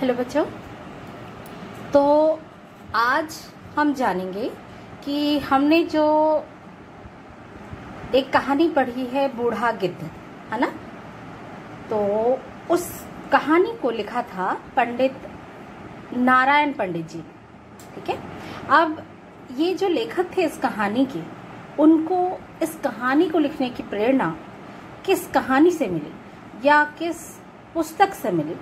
Hello बच्चों। तो आज हम जानेंगे कि हमने जो एक कहानी पढ़ी है बूढ़ा गिद्ध, है ना। तो उस कहानी को लिखा था पंडित नारायण पंडित जी। ठीक है। अब ये जो लेखक थे इस कहानी के, उनको इस कहानी को लिखने की प्रेरणा किस कहानी से मिली या किस पुस्तक से मिली,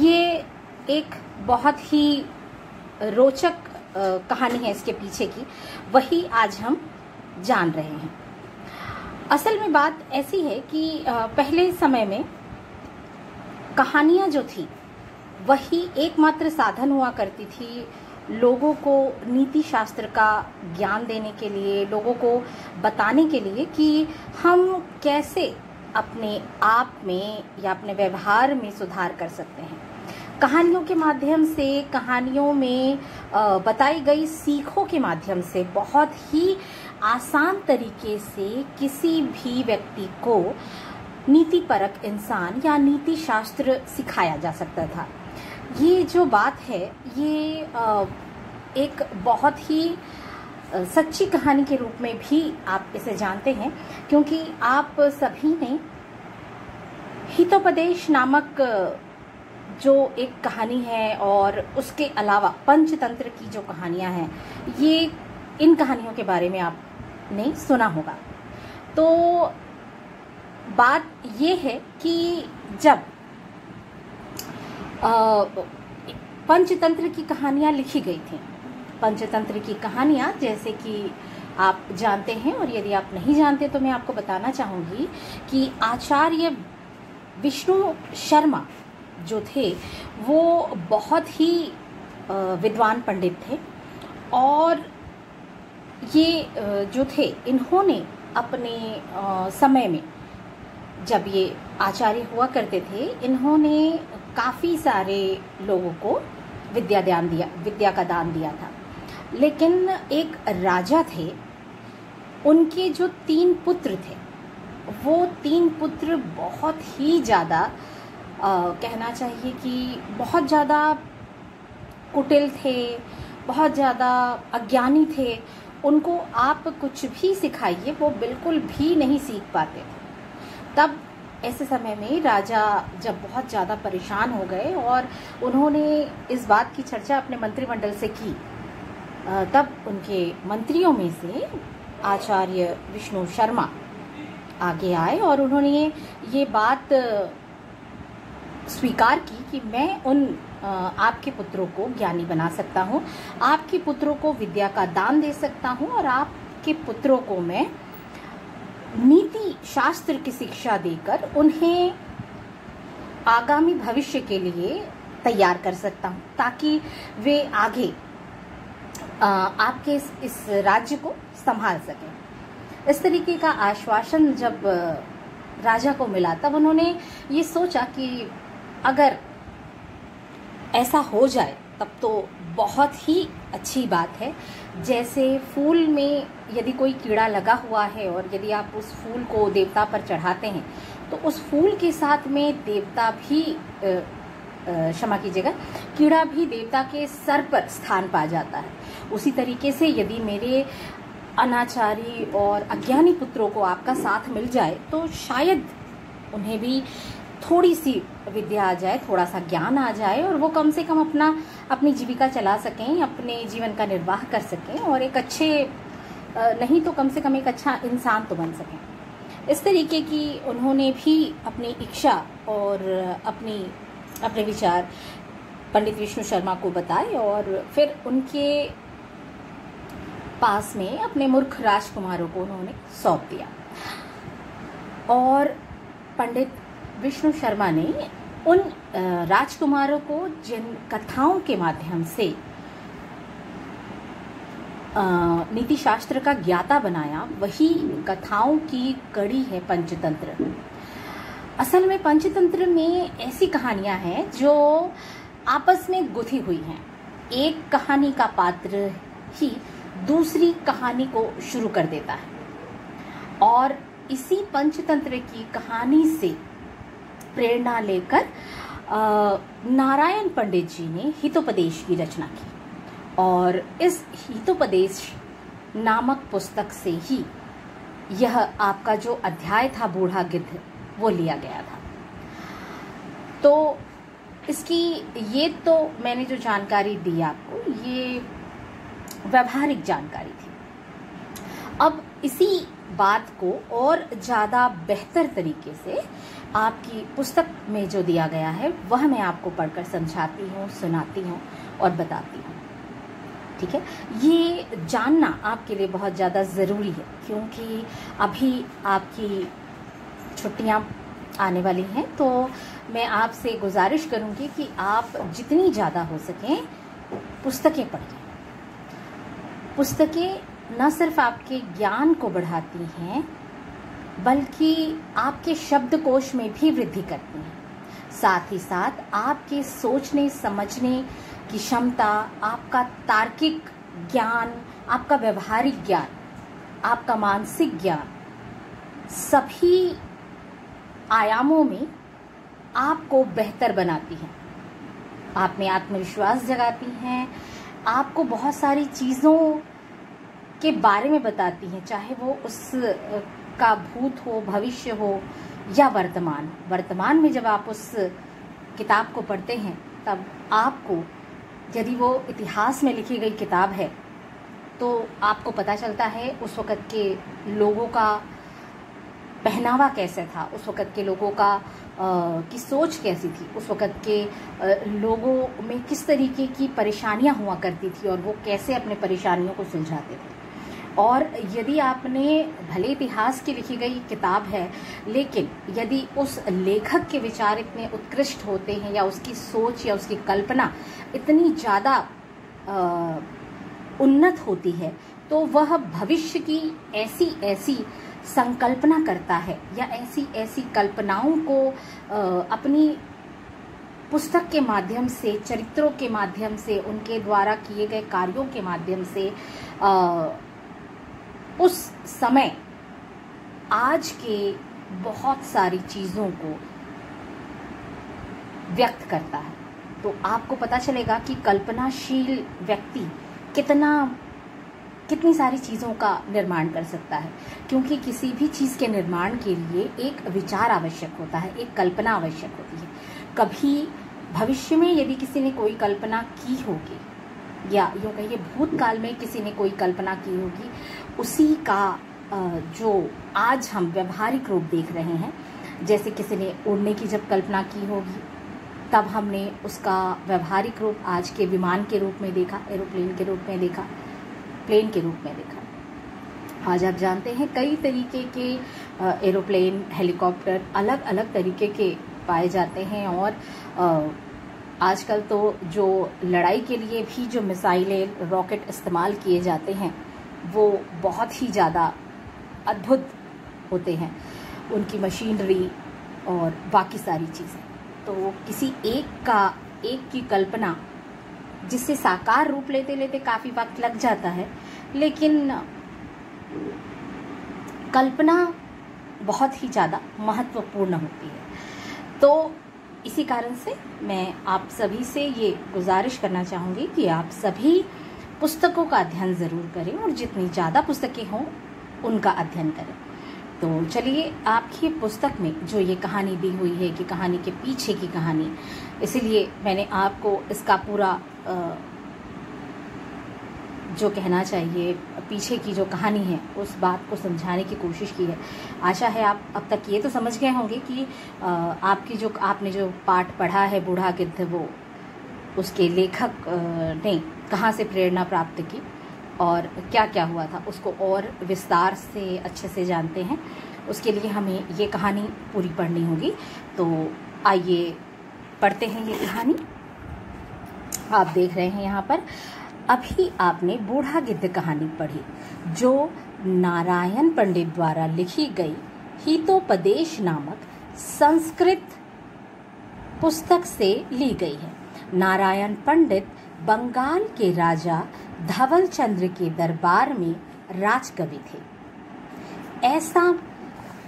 ये एक बहुत ही रोचक कहानी है इसके पीछे की, वही आज हम जान रहे हैं। असल में बात ऐसी है कि पहले समय में कहानियां जो थी वही एकमात्र साधन हुआ करती थी लोगों को नीति शास्त्र का ज्ञान देने के लिए, लोगों को बताने के लिए कि हम कैसे अपने आप में या अपने व्यवहार में सुधार कर सकते हैं। कहानियों के माध्यम से, कहानियों में बताई गई सीखों के माध्यम से बहुत ही आसान तरीके से किसी भी व्यक्ति को नीतिपरक इंसान या नीति शास्त्र सिखाया जा सकता था। ये जो बात है ये एक बहुत ही सच्ची कहानी के रूप में भी आप इसे जानते हैं, क्योंकि आप सभी ने हितोपदेश नामक जो एक कहानी है और उसके अलावा पंचतंत्र की जो कहानियां हैं, ये इन कहानियों के बारे में आपने सुना होगा। तो बात ये है कि जब पंचतंत्र की कहानियां लिखी गई थी, पंचतंत्र की कहानियां जैसे कि आप जानते हैं, और यदि आप नहीं जानते तो मैं आपको बताना चाहूंगी कि आचार्य विष्णु शर्मा जो थे वो बहुत ही विद्वान पंडित थे, और ये जो थे इन्होंने अपने समय में जब ये आचार्य हुआ करते थे, इन्होंने काफ़ी सारे लोगों को विद्या का दान दिया था। लेकिन एक राजा थे, उनके जो 3 पुत्र थे, वो 3 पुत्र बहुत ही ज़्यादा कहना चाहिए कि बहुत ज़्यादा कुटिल थे, बहुत ज़्यादा अज्ञानी थे। उनको आप कुछ भी सिखाइए वो बिल्कुल भी नहीं सीख पाते थे। तब ऐसे समय में राजा जब बहुत ज़्यादा परेशान हो गए और उन्होंने इस बात की चर्चा अपने मंत्रिमंडल से की, तब उनके मंत्रियों में से आचार्य विष्णु शर्मा आगे आए और उन्होंने ये बात स्वीकार की कि मैं उन आपके पुत्रों को ज्ञानी बना सकता हूँ, आपके पुत्रों को विद्या का दान दे सकता हूँ, और आपके पुत्रों को मैं नीति शास्त्र की शिक्षा देकर उन्हें आगामी भविष्य के लिए तैयार कर सकता हूँ, ताकि वे आगे आपके इस राज्य को संभाल सकें। इस तरीके का आश्वासन जब राजा को मिला, तब उन्होंने ये सोचा कि अगर ऐसा हो जाए तब तो बहुत ही अच्छी बात है। जैसे फूल में यदि कोई कीड़ा लगा हुआ है और यदि आप उस फूल को देवता पर चढ़ाते हैं, तो उस फूल के साथ में देवता भी क्षमा कीजिएगा, कीड़ा भी देवता के सर पर स्थान पा जाता है। उसी तरीके से यदि मेरे अनाचारी और अज्ञानी पुत्रों को आपका साथ मिल जाए तो शायद उन्हें भी थोड़ी सी विद्या आ जाए, थोड़ा सा ज्ञान आ जाए, और वो कम से कम अपनी जीविका चला सकें, अपने जीवन का निर्वाह कर सकें, और एक अच्छे नहीं तो कम से कम एक अच्छा इंसान तो बन सकें। इस तरीके की उन्होंने भी अपनी इच्छा और अपने विचार पंडित विष्णु शर्मा को बताए, और फिर उनके पास में अपने मूर्ख राजकुमारों को उन्होंने सौंप दिया। और पंडित विष्णु शर्मा ने उन राजकुमारों को जिन कथाओं के माध्यम से नीति शास्त्र का ज्ञाता बनाया, वही कथाओं की कड़ी है पंचतंत्र। असल में पंचतंत्र में ऐसी कहानियां हैं जो आपस में गुथी हुई हैं। एक कहानी का पात्र ही दूसरी कहानी को शुरू कर देता है, और इसी पंचतंत्र की कहानी से प्रेरणा लेकर नारायण पंडित जी ने हितोपदेश की रचना की और इस हितोपदेश नामक पुस्तक से ही यह आपका जो अध्याय था बूढ़ा गिद्ध वो लिया गया था। तो इसकी ये तो मैंने जो जानकारी दी आपको ये व्यवहारिक जानकारी थी। अब इसी बात को और ज़्यादा बेहतर तरीके से आपकी पुस्तक में जो दिया गया है वह मैं आपको पढ़कर समझाती हूँ, सुनाती हूँ और बताती हूँ। ठीक है, ये जानना आपके लिए बहुत ज़्यादा ज़रूरी है क्योंकि अभी आपकी छुट्टियाँ आने वाली हैं। तो मैं आपसे गुजारिश करूँगी कि आप जितनी ज़्यादा हो सकें पुस्तकें पढ़ें। पुस्तकें न सिर्फ आपके ज्ञान को बढ़ाती हैं बल्कि आपके शब्दकोश में भी वृद्धि करती हैं। साथ ही साथ आपके सोचने समझने की क्षमता, आपका तार्किक ज्ञान, आपका व्यवहारिक ज्ञान, आपका मानसिक ज्ञान, सभी आयामों में आपको बेहतर बनाती हैं। आप में आत्मविश्वास जगाती हैं, आपको बहुत सारी चीज़ों के बारे में बताती हैं, चाहे वो उस का भूत हो, भविष्य हो या वर्तमान। वर्तमान में जब आप उस किताब को पढ़ते हैं तब आपको, यदि वो इतिहास में लिखी गई किताब है तो आपको पता चलता है उस वक़्त के लोगों का पहनावा कैसे था, उस वक़्त के लोगों का की सोच कैसी थी, उस वक़्त के लोगों में किस तरीके की परेशानियां हुआ करती थी और वो कैसे अपने परेशानियों को सुलझाते थे। और यदि आपने भले इतिहास की लिखी गई किताब है लेकिन यदि उस लेखक के विचार इतने उत्कृष्ट होते हैं या उसकी सोच या उसकी कल्पना इतनी ज़्यादा उन्नत होती है तो वह भविष्य की ऐसी ऐसी संकल्पना करता है या ऐसी ऐसी कल्पनाओं को अपनी पुस्तक के माध्यम से, चरित्रों के माध्यम से, उनके द्वारा किए गए कार्यों के माध्यम से उस समय आज के बहुत सारी चीज़ों को व्यक्त करता है। तो आपको पता चलेगा कि कल्पनाशील व्यक्ति कितनी सारी चीज़ों का निर्माण कर सकता है, क्योंकि किसी भी चीज़ के निर्माण के लिए एक विचार आवश्यक होता है, एक कल्पना आवश्यक होती है। कभी भविष्य में यदि किसी ने कोई कल्पना की होगी या यूँ कहिए भूतकाल में किसी ने कोई कल्पना की होगी, उसी का जो आज हम व्यवहारिक रूप देख रहे हैं, जैसे किसी ने उड़ने की जब कल्पना की होगी तब हमने उसका व्यवहारिक रूप आज के विमान के रूप में देखा, एरोप्लेन के रूप में देखा, प्लेन के रूप में देखा। आज आप जानते हैं कई तरीके के एरोप्लेन, हेलीकॉप्टर अलग अलग तरीके के पाए जाते हैं और आजकल तो जो लड़ाई के लिए भी जो मिसाइलें, रॉकेट इस्तेमाल किए जाते हैं वो बहुत ही ज़्यादा अद्भुत होते हैं, उनकी मशीनरी और बाकी सारी चीज़ें। तो किसी एक की कल्पना जिससे साकार रूप लेते लेते काफ़ी वक्त लग जाता है, लेकिन कल्पना बहुत ही ज़्यादा महत्वपूर्ण होती है। तो इसी कारण से मैं आप सभी से ये गुजारिश करना चाहूँगी कि आप सभी पुस्तकों का अध्ययन ज़रूर करें और जितनी ज़्यादा पुस्तकें हों उनका अध्ययन करें। तो चलिए, आपकी पुस्तक में जो ये कहानी दी हुई है कि कहानी के पीछे की कहानी, इसीलिए मैंने आपको इसका पूरा जो कहना चाहिए पीछे की जो कहानी है उस बात को समझाने की कोशिश की है। आशा है आप अब तक ये तो समझ गए होंगे कि आपने जो पाठ पढ़ा है बूढ़ा गिद्ध, वो उसके लेखक ने कहाँ से प्रेरणा प्राप्त की और क्या क्या हुआ था, उसको और विस्तार से अच्छे से जानते हैं। उसके लिए हमें ये कहानी पूरी पढ़नी होगी। तो आइए पढ़ते हैं ये कहानी। आप देख रहे हैं यहाँ पर, अभी आपने बूढ़ा गिद्ध कहानी पढ़ी जो नारायण पंडित द्वारा लिखी गई हितोपदेश नामक संस्कृत पुस्तक से ली गई है। नारायण पंडित बंगाल के राजा धवल चंद्र के दरबार में राजकवि थे। ऐसा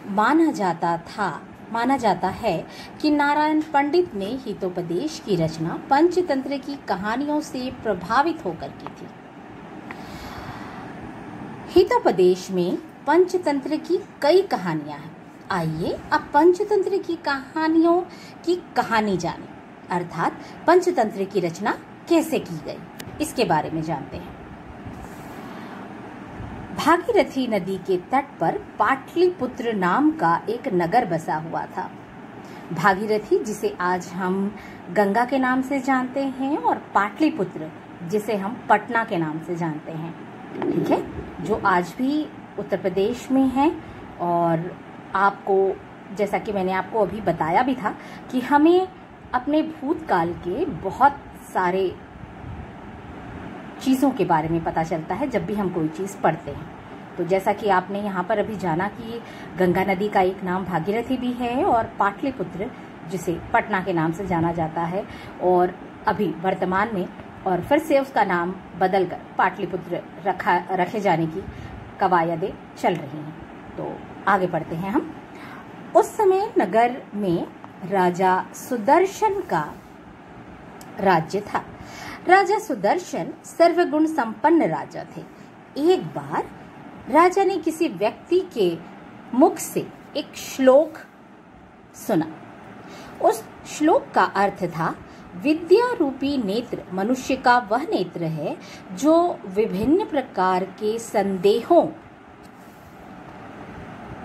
माना जाता था माना जाता है कि नारायण पंडित ने हितोपदेश की रचना पंचतंत्र की कहानियों से प्रभावित होकर की थी। हितोपदेश में पंचतंत्र की कई कहानियां हैं। आइए अब पंचतंत्र की कहानियों की कहानी जानें, अर्थात पंचतंत्र की रचना कैसे की गई, इसके बारे में जानते हैं। भागीरथी नदी के तट पर पाटलिपुत्र नाम का एक नगर बसा हुआ था। भागीरथी, जिसे आज हम गंगा के नाम से जानते हैं, और पाटलिपुत्र, जिसे हम पटना के नाम से जानते हैं, ठीक है, जो आज भी उत्तर प्रदेश में है। और आपको, जैसा कि मैंने आपको अभी बताया भी था, कि हमें अपने भूतकाल के बहुत सारे चीज़ों के बारे में पता चलता है जब भी हम कोई चीज़ पढ़ते हैं। तो जैसा कि आपने यहाँ पर अभी जाना कि गंगा नदी का एक नाम भागीरथी भी है, और पाटलिपुत्र, जिसे पटना के नाम से जाना जाता है, और अभी वर्तमान में और फिर से उसका नाम बदलकर पाटलिपुत्र रखे जाने की कवायदें चल रही हैं। तो आगे बढ़ते हैं हम। उस समय नगर में राजा सुदर्शन का राज्य था। राजा सुदर्शन सर्वगुण संपन्न राजा थे। एक बार राजा ने किसी व्यक्ति के मुख से एक श्लोक सुना। उस श्लोक का अर्थ था, विद्या रूपी नेत्र मनुष्य का वह नेत्र है जो विभिन्न प्रकार के संदेहों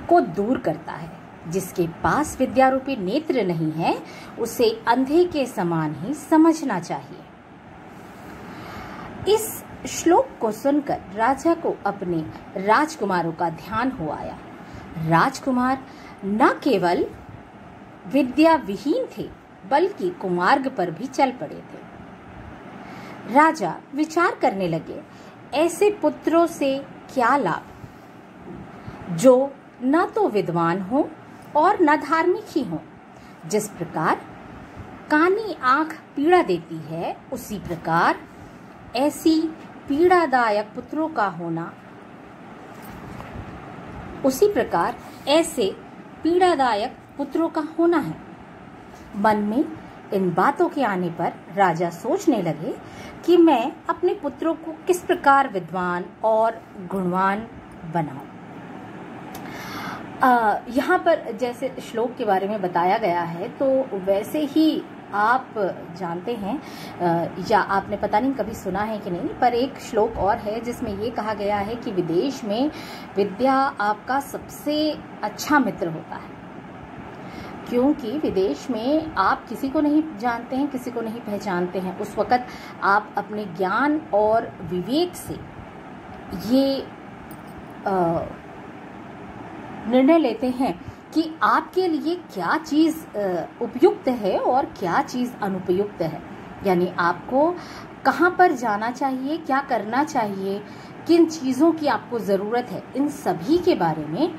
को दूर करता है। जिसके पास विद्या रूपी नेत्र नहीं है, उसे अंधे के समान ही समझना चाहिए। इस श्लोक को सुनकर राजा को अपने राजकुमारों का ध्यान हो आया। राजकुमार न केवल विद्या विहीन थे, बल्कि कुमार्ग पर भी चल पड़े थे। राजा विचार करने लगे, ऐसे पुत्रों से क्या लाभ, जो न तो विद्वान हो और न धार्मिक ही हो। जिस प्रकार कानी आंख पीड़ा देती है, उसी प्रकार ऐसी पीड़ादायक पुत्रों का होना, उसी प्रकार ऐसे पीड़ादायक पुत्रों का होना है। मन में इन बातों के आने पर राजा सोचने लगे कि मैं अपने पुत्रों को किस प्रकार विद्वान और गुणवान बनाऊं। यहाँ पर जैसे श्लोक के बारे में बताया गया है, तो वैसे ही आप जानते हैं, या आपने पता नहीं कभी सुना है कि नहीं, पर एक श्लोक और है जिसमें ये कहा गया है कि विदेश में विद्या आपका सबसे अच्छा मित्र होता है। क्योंकि विदेश में आप किसी को नहीं जानते हैं, किसी को नहीं पहचानते हैं। उस वक़्त आप अपने ज्ञान और विवेक से ये निर्णय लेते हैं कि आपके लिए क्या चीज़ उपयुक्त है और क्या चीज़ अनुपयुक्त है। यानी आपको कहाँ पर जाना चाहिए, क्या करना चाहिए, किन चीज़ों की आपको ज़रूरत है, इन सभी के बारे में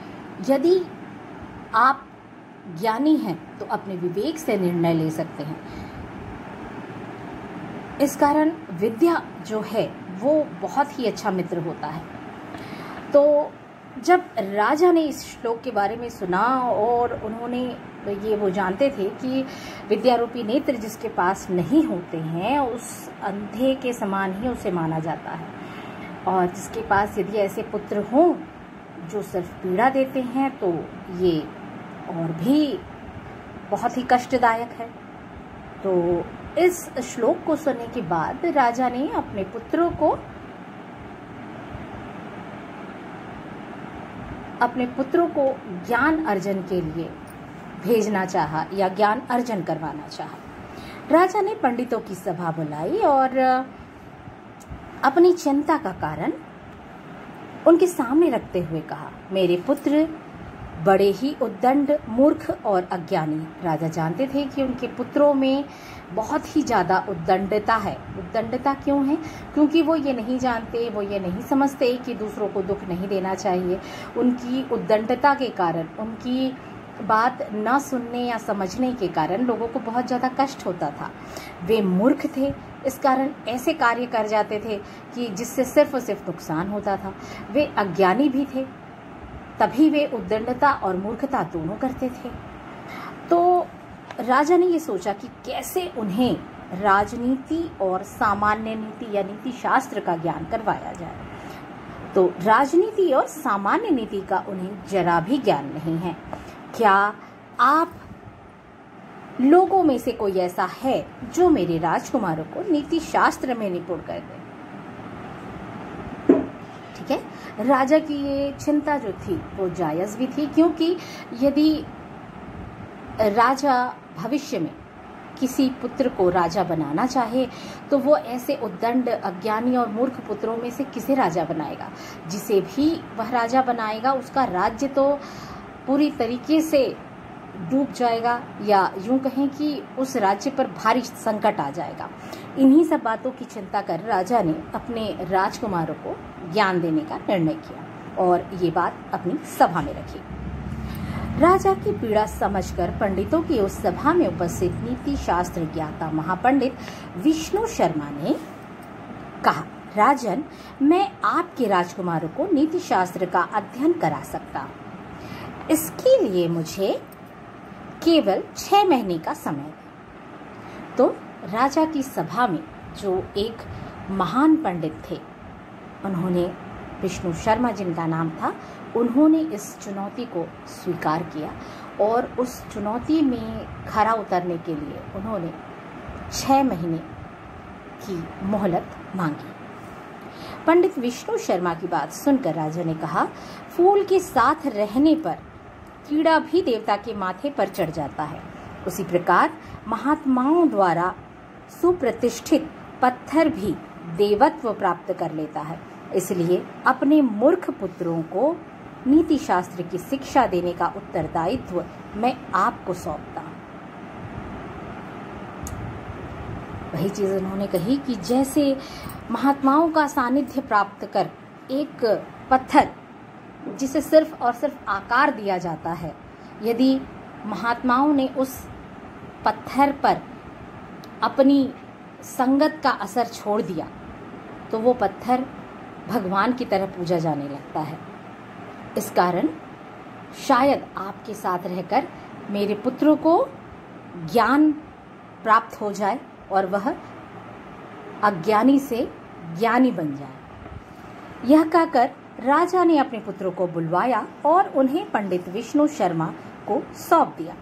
यदि आप ज्ञानी हैं तो अपने विवेक से निर्णय ले सकते हैं। इस कारण विद्या जो है वो बहुत ही अच्छा मित्र होता है। तो जब राजा ने इस श्लोक के बारे में सुना, और उन्होंने ये वो जानते थे कि विद्या रूपी नेत्र जिसके पास नहीं होते हैं, उस अंधे के समान ही उसे माना जाता है, और जिसके पास यदि ऐसे पुत्र हों जो सिर्फ पीड़ा देते हैं, तो ये और भी बहुत ही कष्टदायक है। तो इस श्लोक को सुनने के बाद राजा ने अपने पुत्रों को ज्ञान अर्जन के लिए भेजना चाहा, या ज्ञान अर्जन करवाना चाहा। राजा ने पंडितों की सभा बुलाई और अपनी चिंता का कारण उनके सामने रखते हुए कहा, मेरे पुत्र बड़े ही उद्दंड, मूर्ख और अज्ञानी। राजा जानते थे कि उनके पुत्रों में बहुत ही ज़्यादा उद्दंडता है। उद्दंडता क्यों है? क्योंकि वो ये नहीं जानते, वो ये नहीं समझते कि दूसरों को दुख नहीं देना चाहिए। उनकी उद्दंडता के कारण, उनकी बात न सुनने या समझने के कारण लोगों को बहुत ज़्यादा कष्ट होता था। वे मूर्ख थे, इस कारण ऐसे कार्य कर जाते थे कि जिससे सिर्फ और सिर्फ नुकसान होता था। वे अज्ञानी भी थे, तभी वे उद्दंडता और मूर्खता दोनों करते थे। तो राजा ने ये सोचा कि कैसे उन्हें राजनीति और सामान्य नीति या नीति शास्त्र का ज्ञान करवाया जाए। तो राजनीति और सामान्य नीति का उन्हें जरा भी ज्ञान नहीं है। क्या आप लोगों में से कोई ऐसा है जो मेरे राजकुमारों को नीति शास्त्र में निपुण कर दे? ठीक है, राजा की ये चिंता जो थी वो जायज भी थी, क्योंकि यदि राजा भविष्य में किसी पुत्र को राजा बनाना चाहे तो वो ऐसे उद्दंड, अज्ञानी और मूर्ख पुत्रों में से किसे राजा बनाएगा? जिसे भी वह राजा बनाएगा उसका राज्य तो पूरी तरीके से डूब जाएगा, या यूं कहें कि उस राज्य पर भारी संकट आ जाएगा। इन्हीं सब बातों की चिंता कर राजा ने अपने राजकुमारों को ज्ञान देने का निर्णय किया और ये बात अपनी सभा में रखी। राजा की पीड़ा समझकर पंडितों की उस सभा में उपस्थित नीति शास्त्र ज्ञाता महापंडित विष्णु शर्मा ने कहा, राजन, मैं आपके राजकुमारों को नीति शास्त्र का अध्ययन करा सकता हूँ। इसके लिए मुझे केवल 6 महीने का समय है। तो राजा की सभा में जो एक महान पंडित थे, उन्होंने, विष्णु शर्मा जिनका नाम था, उन्होंने इस चुनौती को स्वीकार किया और उस चुनौती में खरा उतरने के लिए उन्होंने 6 महीने की मोहलत मांगी। पंडित विष्णु शर्मा की बात सुनकर राजा ने कहा, फूल के साथ रहने पर कीड़ा भी देवता के माथे पर चढ़ जाता है, उसी प्रकार महात्माओं द्वारा सुप्रतिष्ठित पत्थर भी देवत्व प्राप्त कर लेता है। इसलिए अपने मूर्ख पुत्रों को नीति शास्त्र की शिक्षा देने का उत्तरदायित्व मैं आपको सौंपता हूं। वही चीज उन्होंने कही कि जैसे महात्माओं का सानिध्य प्राप्त कर एक पत्थर जिसे सिर्फ और सिर्फ आकार दिया जाता है, यदि महात्माओं ने उस पत्थर पर अपनी संगत का असर छोड़ दिया तो वो पत्थर भगवान की तरह पूजा जाने लगता है। इस कारण शायद आपके साथ रहकर मेरे पुत्रों को ज्ञान प्राप्त हो जाए और वह अज्ञानी से ज्ञानी बन जाए। यह कहकर राजा ने अपने पुत्रों को बुलवाया और उन्हें पंडित विष्णु शर्मा को सौंप दिया।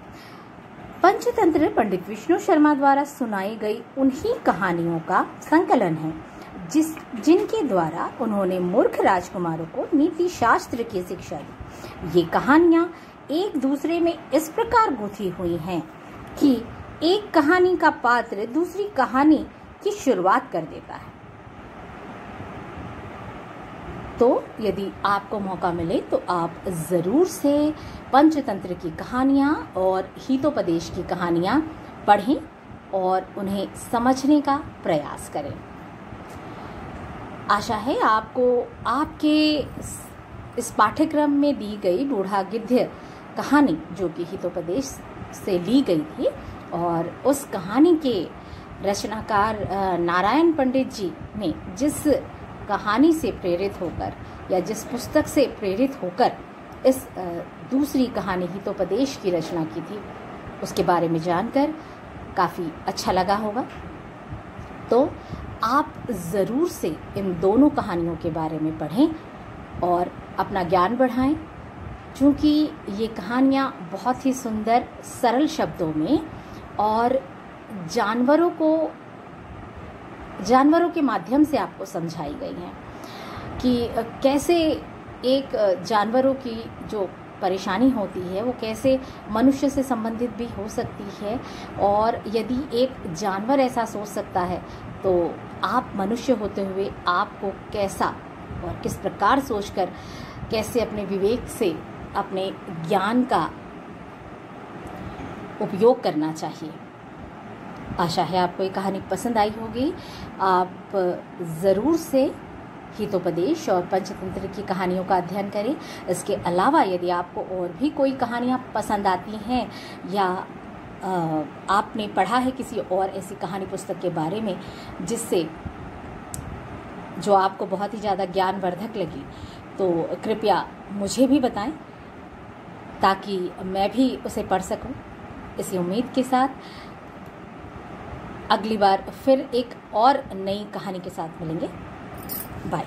पंचतंत्र पंडित विष्णु शर्मा द्वारा सुनाई गई उन्हीं कहानियों का संकलन है जिनके द्वारा उन्होंने मूर्ख राजकुमारों को नीति शास्त्र की शिक्षा दी। ये कहानियां एक दूसरे में इस प्रकार गुथी हुई हैं कि एक कहानी का पात्र दूसरी कहानी की शुरुआत कर देता है। तो यदि आपको मौका मिले तो आप जरूर से पंचतंत्र की कहानियां और हितोपदेश की कहानियां पढ़ें और उन्हें समझने का प्रयास करें। आशा है आपको आपके इस पाठ्यक्रम में दी गई बूढ़ा गिद्ध कहानी, जो कि हितोपदेश से ली गई थी, और उस कहानी के रचनाकार नारायण पंडित जी ने जिस कहानी से प्रेरित होकर या जिस पुस्तक से प्रेरित होकर इस दूसरी कहानी हितोपदेश की रचना की थी, उसके बारे में जानकर काफ़ी अच्छा लगा होगा। तो आप ज़रूर से इन दोनों कहानियों के बारे में पढ़ें और अपना ज्ञान बढ़ाएं, क्योंकि ये कहानियाँ बहुत ही सुंदर सरल शब्दों में और जानवरों के माध्यम से आपको समझाई गई हैं कि कैसे एक जानवरों की जो परेशानी होती है वो कैसे मनुष्य से संबंधित भी हो सकती है, और यदि एक जानवर ऐसा सोच सकता है तो आप मनुष्य होते हुए आपको कैसा और किस प्रकार सोचकर कैसे अपने विवेक से अपने ज्ञान का उपयोग करना चाहिए। आशा है आपको ये कहानी पसंद आई होगी। आप ज़रूर से हितोपदेश और पंचतंत्र की कहानियों का अध्ययन करें। इसके अलावा यदि आपको और भी कोई कहानियाँ पसंद आती हैं या आपने पढ़ा है किसी और ऐसी कहानी पुस्तक के बारे में जो आपको बहुत ही ज़्यादा ज्ञानवर्धक लगी, तो कृपया मुझे भी बताएं ताकि मैं भी उसे पढ़ सकूं। इसी उम्मीद के साथ अगली बार फिर एक और नई कहानी के साथ मिलेंगे। बाय।